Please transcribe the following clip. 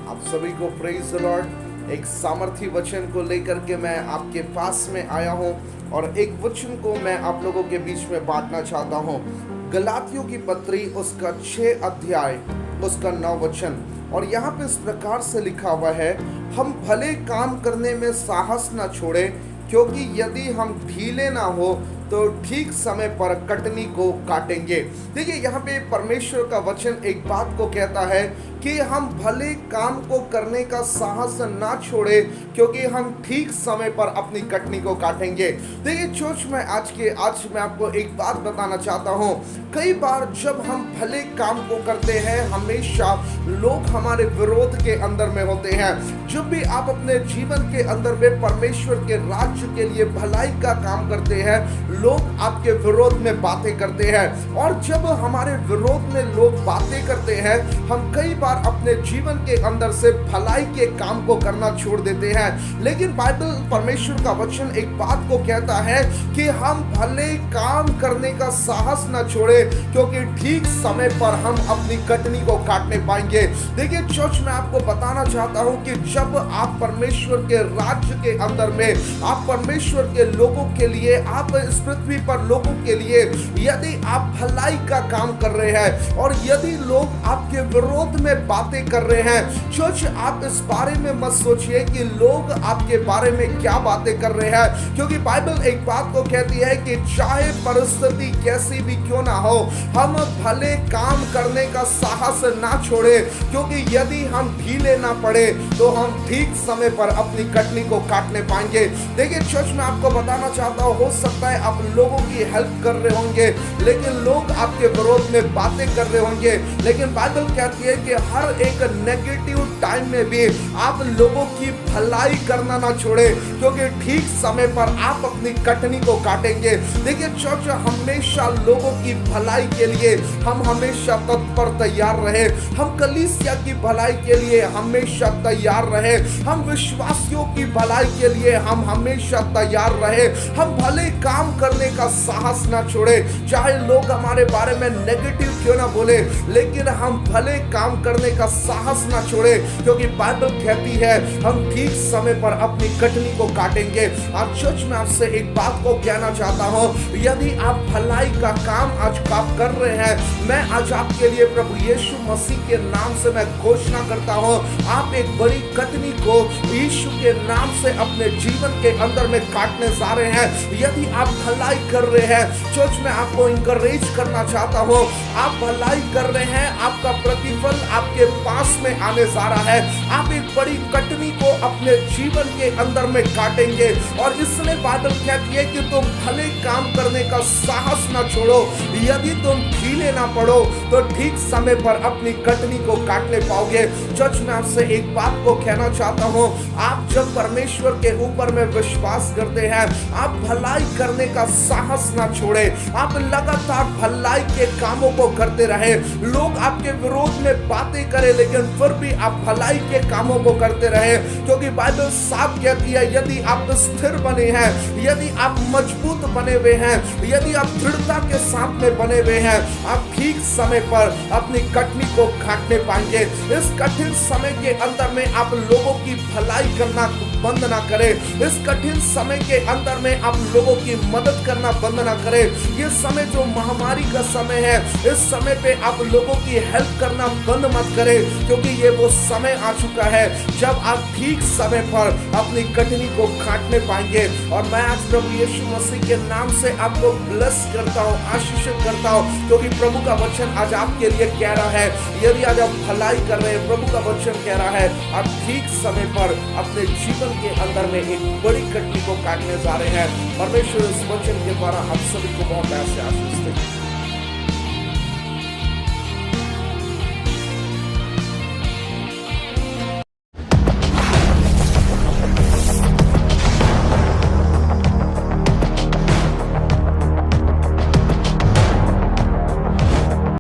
आप सभी को प्रेज द लॉर्ड। एक सामर्थी वचन को लेकर के मैं आपके पास में आया हूं और एक वचन को मैं आप लोगों के बीच में बांटना चाहता हूं। गलातियों की पत्री उसका 6 अध्याय उसका 9 वचन, और यहाँ पे इस प्रकार से लिखा हुआ है, हम भले काम करने में साहस न छोड़े, क्योंकि यदि हम ढीले ना हो तो ठीक समय पर कटनी को काटेंगे। देखिए यहाँ पे परमेश्वर का वचन एक बात को कहता है कि हम भले काम को करने का साहस ना छोड़े, क्योंकि हम ठीक समय पर अपनी कटनी को काटेंगे। देखिए चर्च में आज मैं आपको एक बात बताना चाहता हूँ। कई बार जब हम भले काम को करते हैं, हमेशा लोग हमारे विरोध के अंदर में होते हैं। जब भी आप अपने जीवन के अंदर में परमेश्वर के राज्य के लिए भलाई का काम करते हैं, लोग आपके विरोध में बातें करते हैं। और जब हमारे विरोध में लोग बातें करते हैं, हम कई बार अपने जीवन के अंदर से भलाई के काम को करना छोड़ देते हैं। लेकिन बाइबल परमेश्वर का वचन एक बात को कहता है कि हम भले काम करने का साहस न छोड़े, क्योंकि ठीक समय पर हम अपनी कटनी को काटने पाएंगे। देखिए चर्च में आपको बताना चाहता हूं कि जब आप परमेश्वर के राज्य के अंदर में, आप परमेश्वर के लोगों के लिए, आप इस पृथ्वी पर लोगों के लिए यदि आप भलाई का काम कर रहे हैं और यदि लोग आपके विरोध में बातें कर रहे हैं, चर्च आप इस बारे में मत सोचिए कि लोग आपके बारे में क्या बातें कर रहे हैं, क्योंकि बाइबल एक बात को कहती है कि चाहे परिस्थिति कैसी भी क्यों ना हो, हम भले काम करने का साहस ना छोड़े, क्योंकि यदि हम ढीले ना पड़े तो हम ठीक समय पर अपनी कटनी को काटने पाएंगे। देखिए चर्च में आपको बताना चाहता हूं, हो सकता है आप लोगों की हेल्प कर रहे होंगे, लेकिन लोग आपके विरोध में बातें कर रहे होंगे, लेकिन बाइबल कहती है कि हर एक नेगेटिव टाइम में भी आप लोगों की भलाई करना ना छोड़े, क्योंकि ठीक समय पर आप अपनी कटनी को काटेंगे। देखिए चर्च, हमेशा लोगों की भलाई के लिए हम हमेशा तत्पर तैयार रहे, हम कलीसिया की भलाई के लिए हमेशा तैयार रहे, हम विश्वासियों की भलाई के लिए हम हमेशा तैयार रहे, हम भले काम करने का साहस ना छोड़े, चाहे लोग हमारे बारे में नेगेटिव क्यों ना बोले, लेकिन हम भले काम करने का साहस ना छोड़े, क्योंकि बाइबल कहती है हम ठीक समय पर अपनी कटनी को काटेंगे। आज चर्च में आपसे एक बात को कहना चाहता हूं, यदि आप भलाई का काम आज आप कर रहे हैं, मैं आज आपके लिए प्रभु यीशु मसीह के नाम से मैं घोषणा करता हूं, आप एक बड़ी कटनी को यीशु के नाम से अपने जीवन के अंदर में काटने जा रहे हैं। यदि आप भलाई कर रहे हैं, चर्च में आपको इंकरेज करना चाहता हूं, आप भलाई कर रहे हैं, आपका प्रतिफल आपके पास में आने जा रहा है। आप एक बड़ी कटनी को अपने जीवन के अंदर में काटेंगे, और इसलिए बाइबल कहती है कि तुम भले काम करने का साहस ना छोड़ो, यदि तुम ढीले ना पड़ो तो ठीक समय पर अपनी कटनी को काटने पाओगे। चर्च में आपसे एक बात को कहना चाहता हूं, आप जब परमेश्वर के ऊपर में विश्वास करते हैं, आप भलाई करने का साहस ना छोड़े, आप लगातार भलाई के कामों को करते रहे। लोग आपके विरोध में बातें करें, लेकिन फिर भी आप भलाई के कामों को करते रहे, क्योंकि बाइबल साफ कहती है यदि आप स्थिर बने हैं, यदि आप मजबूत बने हुए हैं, यदि आप दृढ़ता के साथ में बने हुए हैं, आप ठीक समय पर अपनी कटनी को काटने पाएंगे। इस कठिन समय के अंदर में आप लोगों की भलाई करना बंद ना करें, इस कठिन समय के अंदर में आप लोगों की मदद मदद करना बंद ना करें। ये समय जो महामारी का समय है, इस समय पे आप लोगों की हेल्प करना बंद मत करें, क्योंकि ये वो समय आ चुका है जब आप ठीक समय पर अपनी कठिनी को काटने पाएंगे। और मैं आज प्रभु यीशु मसीह के नाम से आपको ब्लेस करता हूँ, आशीषित करता हूँ, क्योंकि प्रभु का वचन आज आपके लिए कह रहा है, यदि आज आप भलाई कर रहे हैं, प्रभु का वचन कह रहा है आप ठीक समय पर अपने जीवन के अंदर में एक बड़ी कठिनी को काटने जा रहे हैं। परमेश्वर इस वचन के द्वारा आप सभी को बहुत ऐसे आशीष दें।